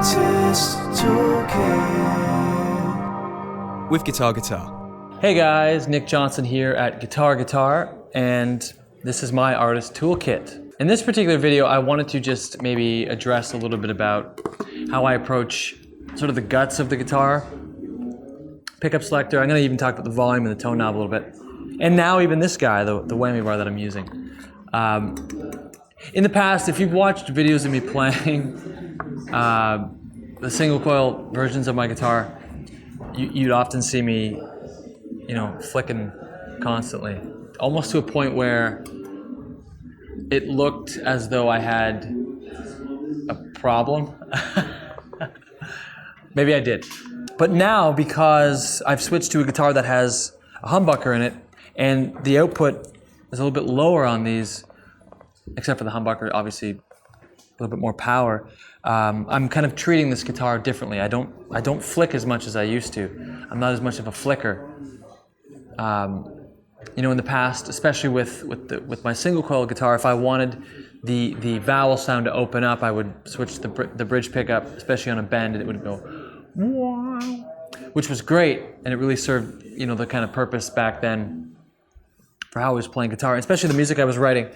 Artist Toolkit with Guitar Guitar. Hey guys, Nick Johnson here at Guitar Guitar, and this is my Artist Toolkit. In this particular video, I wanted to just maybe address a little bit about how I approach sort of the guts of the guitar pickup selector. I'm going to even talk about the volume and the tone knob a little bit. And now even this guy, the whammy bar that I'm using. In the past, if you've watched videos of me playing the single coil versions of my guitar, you'd often see me, flicking constantly, almost to a point where it looked as though I had a problem. Maybe I did. But now, because I've switched to a guitar that has a humbucker in it, and the output is a little bit lower on these, except for the humbucker, obviously a little bit more power, I'm kind of treating this guitar differently. I don't flick as much as I used to. I'm not as much of a flicker. In the past, especially with my single coil guitar, if I wanted the vowel sound to open up, I would switch the bridge pickup, especially on a bend, and it would go wow, which was great, and it really served the kind of purpose back then for how I was playing guitar, especially the music I was writing.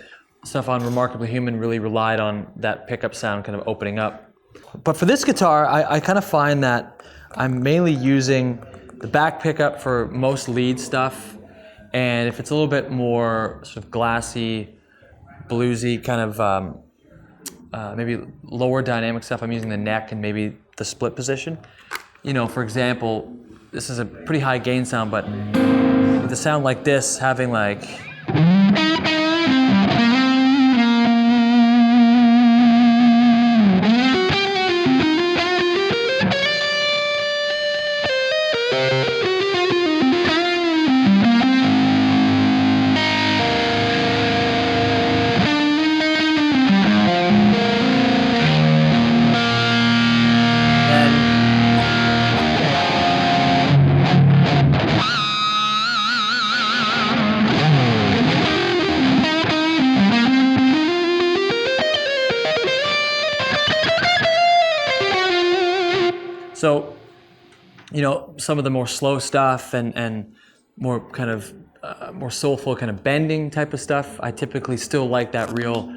Stuff on Remarkably Human really relied on that pickup sound kind of opening up. But for this guitar, I kind of find that I'm mainly using the back pickup for most lead stuff, and if it's a little bit more sort of glassy, bluesy, kind of maybe lower dynamic stuff, I'm using the neck and maybe the split position. For example, this is a pretty high gain sound, but with a sound like this, having like so, some of the more slow stuff and more kind of more soulful kind of bending type of stuff, I typically still like that real,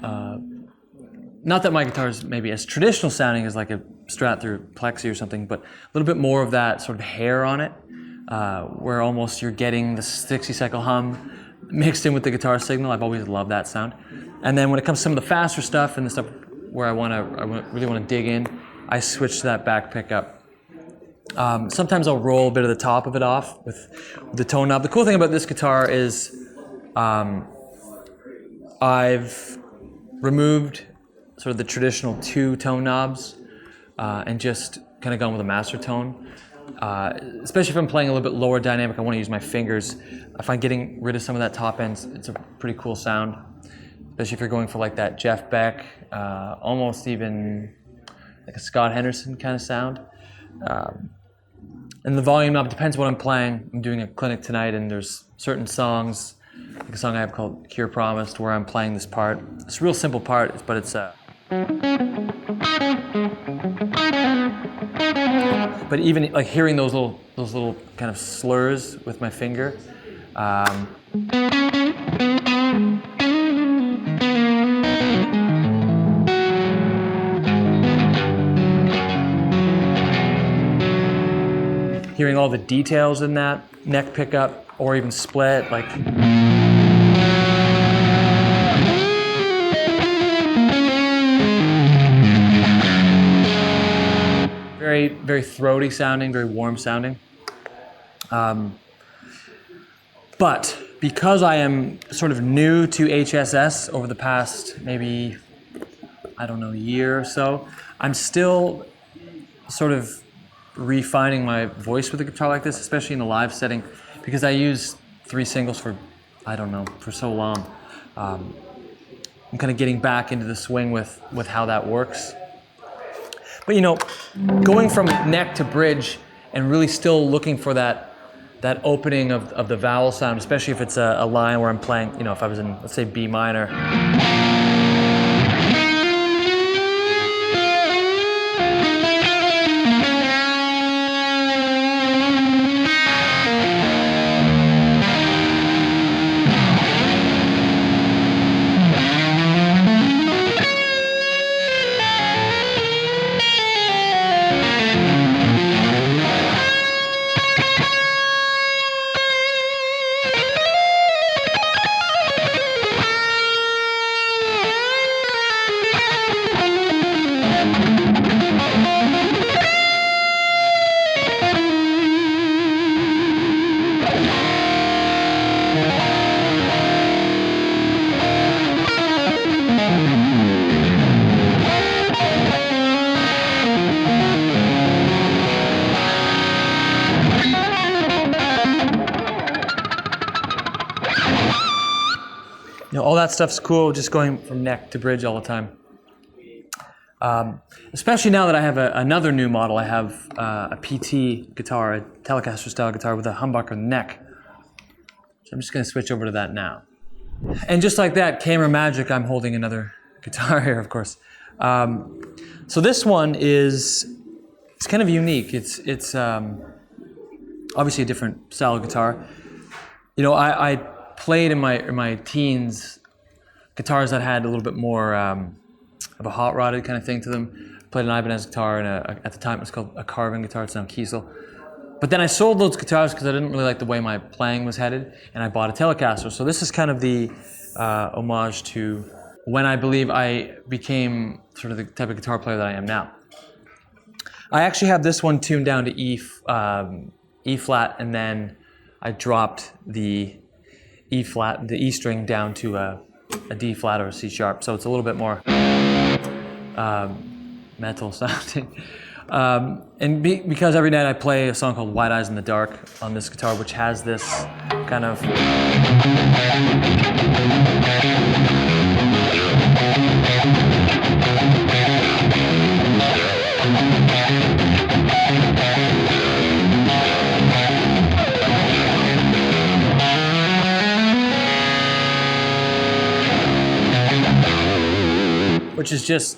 not that my guitar is maybe as traditional sounding as like a Strat through Plexi or something, but a little bit more of that sort of hair on it, where almost you're getting the 60-cycle hum mixed in with the guitar signal. I've always loved that sound. And then when it comes to some of the faster stuff and the stuff where I really want to dig in, I switch to that back pickup. Sometimes I'll roll a bit of the top of it off with the tone knob. The cool thing about this guitar is I've removed sort of the traditional two tone knobs and just kind of gone with a master tone. Especially if I'm playing a little bit lower dynamic, I want to use my fingers. I find getting rid of some of that top end, it's a pretty cool sound. Especially if you're going for like that Jeff Beck, almost even like a Scott Henderson kind of sound. And the volume knob depends what I'm playing. I'm doing a clinic tonight, and there's certain songs, like a song I have called Cure Promised, where I'm playing this part. It's a real simple part, but it's but even like hearing those little kind of slurs with my finger. Hearing all the details in that neck pickup or even split, like very, very throaty sounding, very warm sounding. But because I am sort of new to HSS over the past maybe, year or so, I'm still sort of refining my voice with a guitar like this, especially in a live setting, because I use 3 singles for so long. I'm kind of getting back into the swing with how that works. But going from neck to bridge and really still looking for that opening of the vowel sound, especially if it's a line where I'm playing, if I was in, let's say, B minor. all that stuff's cool, just going from neck to bridge all the time. Especially now that I have another new model. I have a PT guitar, a Telecaster style guitar with a humbucker in the neck. So I'm just going to switch over to that now. And just like that, camera magic, I'm holding another guitar here, of course. So this one it's kind of unique. It's obviously a different style of guitar. You know, I played in my teens guitars that had a little bit more of a hot rodded kind of thing to them. Played an Ibanez guitar and at the time it was called a Carvin guitar. It's now Kiesel. But then I sold those guitars because I didn't really like the way my playing was headed, and I bought a Telecaster. So this is kind of the homage to when I believe I became sort of the type of guitar player that I am now. I actually have this one tuned down to E flat, and then I dropped the E string down to a D flat or a C sharp. So it's a little bit more metal sounding. Because every night I play a song called Wide Eyes in the Dark on this guitar, which has this kind of which is just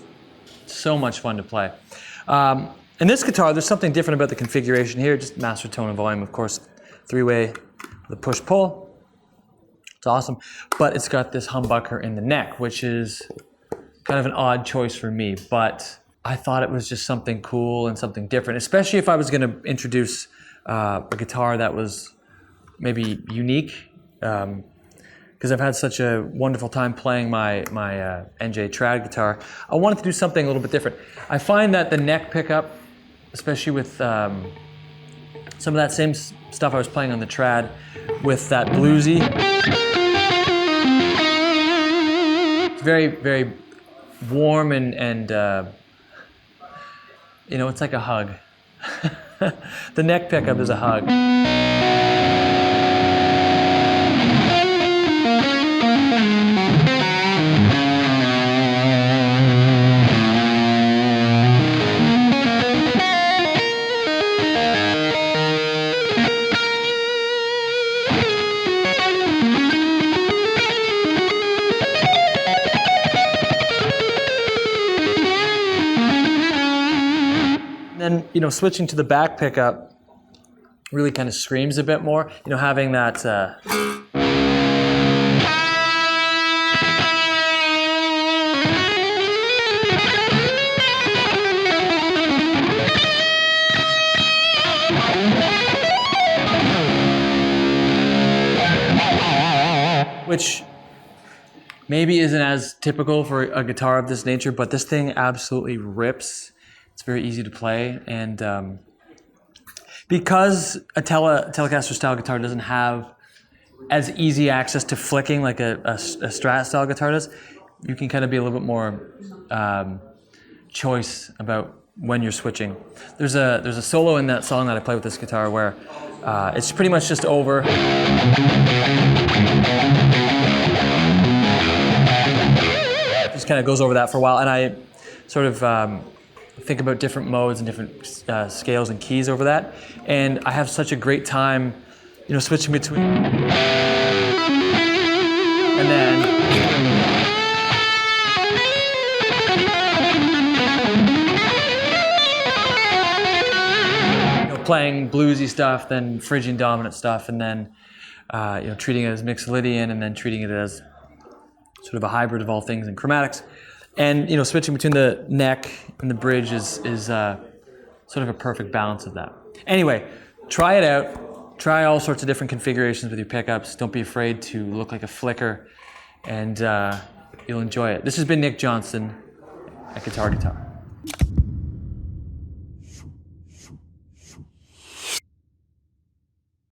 so much fun to play. In this guitar, there's something different about the configuration here, just master tone and volume, of course, three-way, the push-pull. It's awesome, but it's got this humbucker in the neck, which is kind of an odd choice for me, but I thought it was just something cool and something different, especially if I was gonna introduce a guitar that was maybe unique, because I've had such a wonderful time playing my NJ Trad guitar. I wanted to do something a little bit different. I find that the neck pickup, especially with some of that same stuff I was playing on the Trad, with that bluesy, it's very, very warm and you know, it's like a hug. The neck pickup is a hug. And, you know, switching to the back pickup really kind of screams a bit more. You know, having that which maybe isn't as typical for a guitar of this nature, but this thing absolutely rips. It's very easy to play, and because a Telecaster style guitar doesn't have as easy access to flicking like a Strat style guitar does, you can kind of be a little bit more choice about when you're switching. There's a solo in that song that I play with this guitar where it's pretty much just over. Just kind of goes over that for a while, and I sort of think about different modes and different scales and keys over that, and I have such a great time, you know, switching between, and then playing bluesy stuff, then Phrygian dominant stuff, and then you know, treating it as Mixolydian, and then treating it as sort of a hybrid of all things and chromatics. And, you know, switching between the neck and the bridge is sort of a perfect balance of that. Anyway, try it out. Try all sorts of different configurations with your pickups. Don't be afraid to look like a flicker, and you'll enjoy it. This has been Nick Johnson at Guitar Guitar.